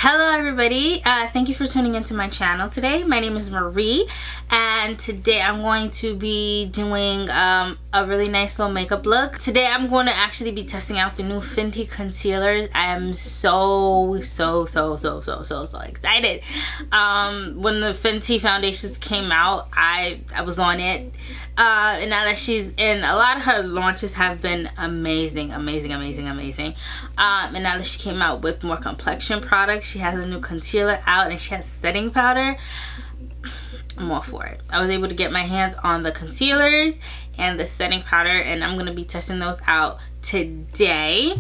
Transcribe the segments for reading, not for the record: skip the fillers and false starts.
Hello everybody, thank you for tuning into my channel today. My name is Marie and today I'm going to be doing a really nice little makeup look. Today I'm going to actually be testing out the new FENTY concealers. I am so excited. When the FENTY foundations came out, I was on it. And now that she's in, a lot of her launches have been amazing. And now that she came out with more complexion products, she has a new concealer out and she has setting powder. I'm all for it. I was able to get my hands on the concealers and the setting powder, and I'm gonna be testing those out today.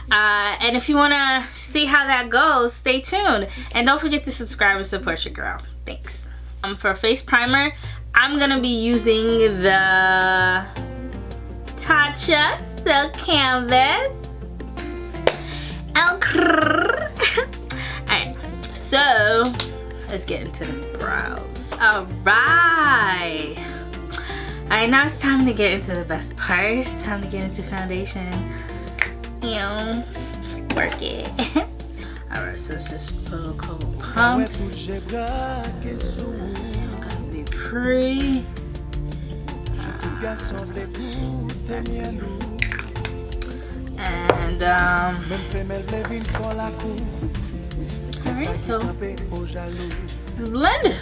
And if you wanna see how that goes, stay tuned. And don't forget to subscribe and support your girl. Thanks. For face primer, I'm gonna be using the TATCHA Silk Canvas. Alright, so let's get into the brows. Alright, now it's time to get into the best part. It's time to get into foundation. You know, work it. Alright, so let's just put a couple pumps. Pretty. That's it. And alright, so blend.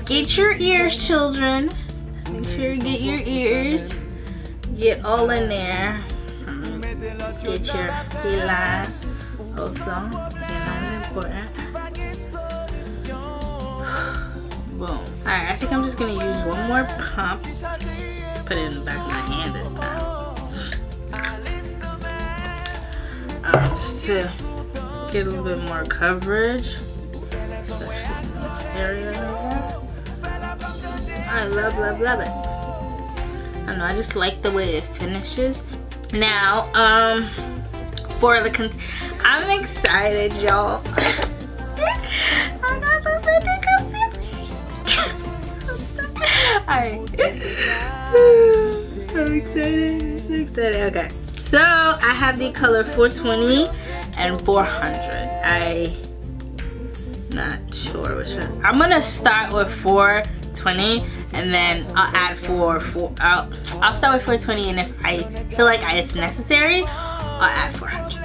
Get your ears, children. Make sure you get your ears. Get all in there. Get your hairline also. Hairline is important. Boom. Alright, I think I'm just gonna use one more pump. Put it in the back of my hand this time. Just to get a little bit more coverage. Especially in this area. I love it. I don't know, I just like the way it finishes. Now, for the I'm excited, y'all. I got the FENTY concealers. I'm sorry. Alright. I'm excited. Okay. So I have the color 420 and 400. I'm not sure which one. I'm gonna start with 420 and then I'll add I'll start with 420, and if I feel like it's necessary, I'll add 400.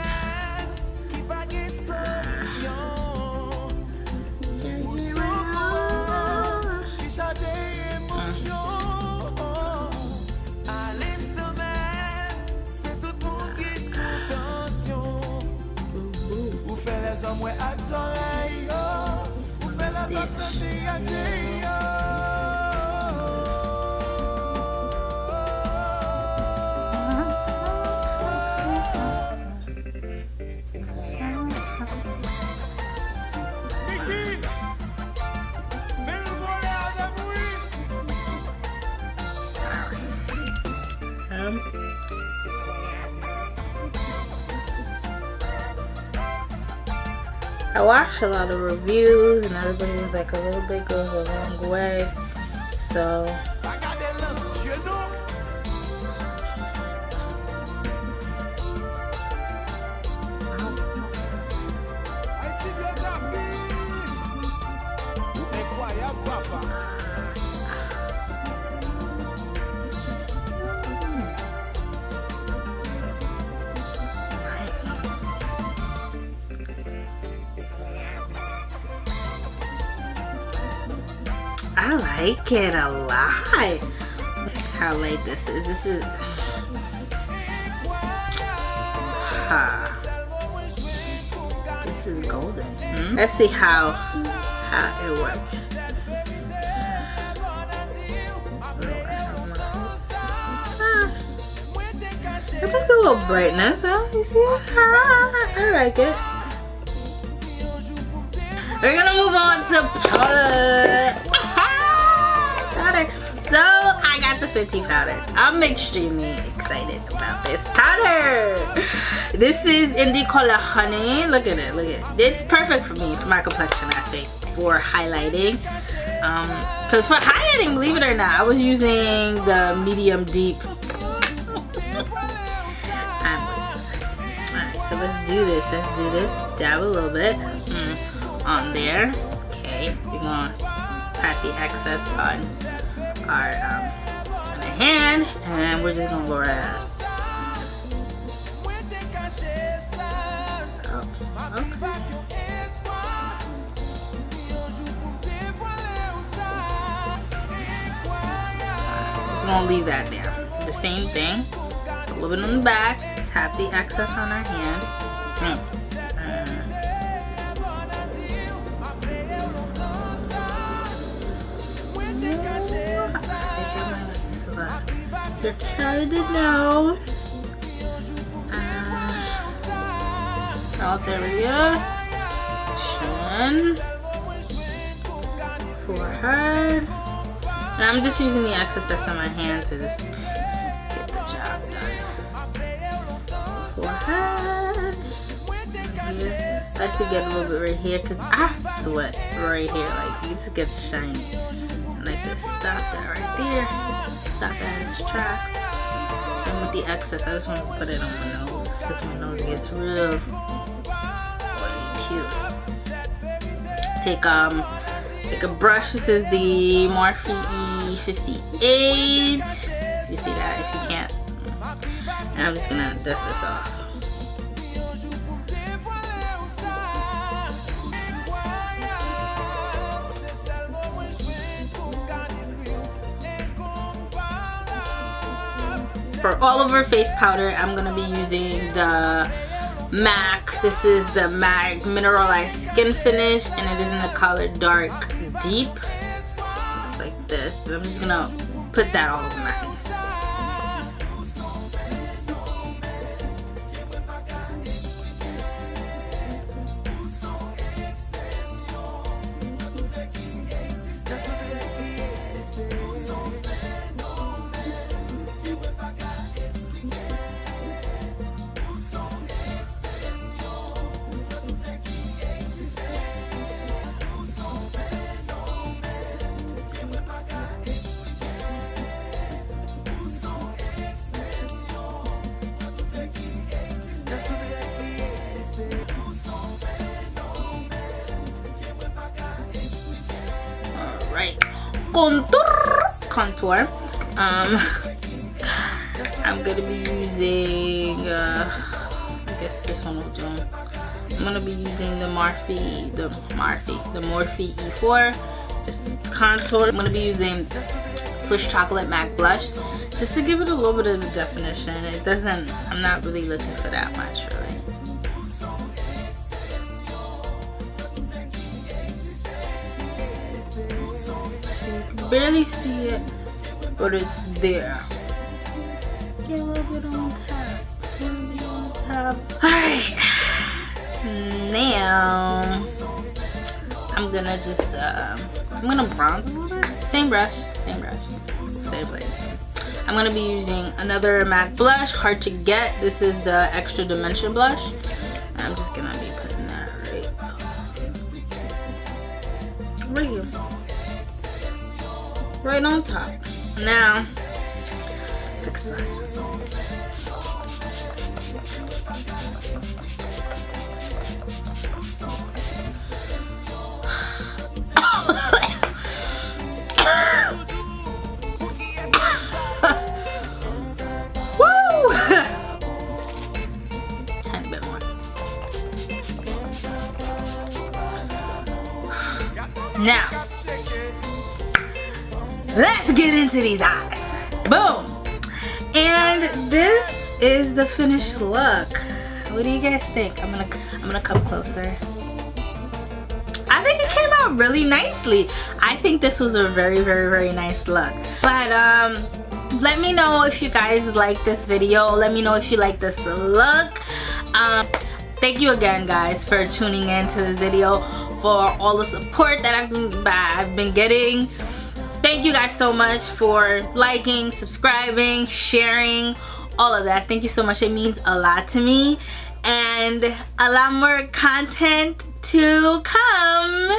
I watched a lot of reviews and everybody was like, a little bit goes a long way. So I like it a lot. How light this is. This is this is golden. Let's see how it works. It puts a little brightness, huh? You see it? I like it. We're gonna move on to powder. So I got the FENTY powder. I'm extremely excited about this powder. This is in the color Honey. Look at it, look at it. It's perfect for me, for my complexion, I think, for highlighting. Because for highlighting, believe it or not, I was using the medium deep. Alright, so let's do this. Let's do this. Dab a little bit on there. Okay, we're gonna pat the excess on our hand, and we're just gonna go right at it. Just gonna leave that there. The same thing. A little bit on the back. Tap the excess on our hand. You're trying to know. Oh, there we go. Chin. Forehead. And I'm just using the excess that's on my hand to just get the job done. Forehead. I like to get a little bit right here because I sweat right here. Like, it just gets shiny. And like to stop that right there. Stop that in its tracks. And with the excess, I just want to put it on my nose because my nose gets real cute. Take a brush. This is the Morphe E58. You see that? If you can't, and I'm just gonna dust this off. For all over face powder, I'm gonna be using the MAC. This is the MAC Mineralize Skinfinish, and it is in the color Dark Deep. It's like this. I'm just gonna put that all over my face. Contour. I'm gonna be using I guess this one will do. I'm gonna be using the Morphe E4, just contour. I'm gonna be using Swiss Chocolate MAC blush just to give it a little bit of definition. It doesn't, I'm not really looking for that much really. Barely see it, but it's there. Get a little bit on top. Alright, now I'm gonna just I'm gonna bronze a little bit. Same brush, same place. I'm gonna be using another MAC blush, hard to get. This is the Extra Dimension blush. And I'm just gonna be putting that right here. Right on top. Now, fix this. Woo! Tiny bit more. Now, let's get into these eyes. Boom. And this is the finished look. What do you guys think? I'm gonna come closer. I think it came out really nicely. I think this was a very, very, very nice look. But let me know if you guys like this video. Let me know if you like this look. Thank you again, guys, for tuning in to this video, for all the support that I've been getting. Thank you guys so much for liking, subscribing, sharing, all of that. Thank you so much. It means a lot to me, and a lot more content to come.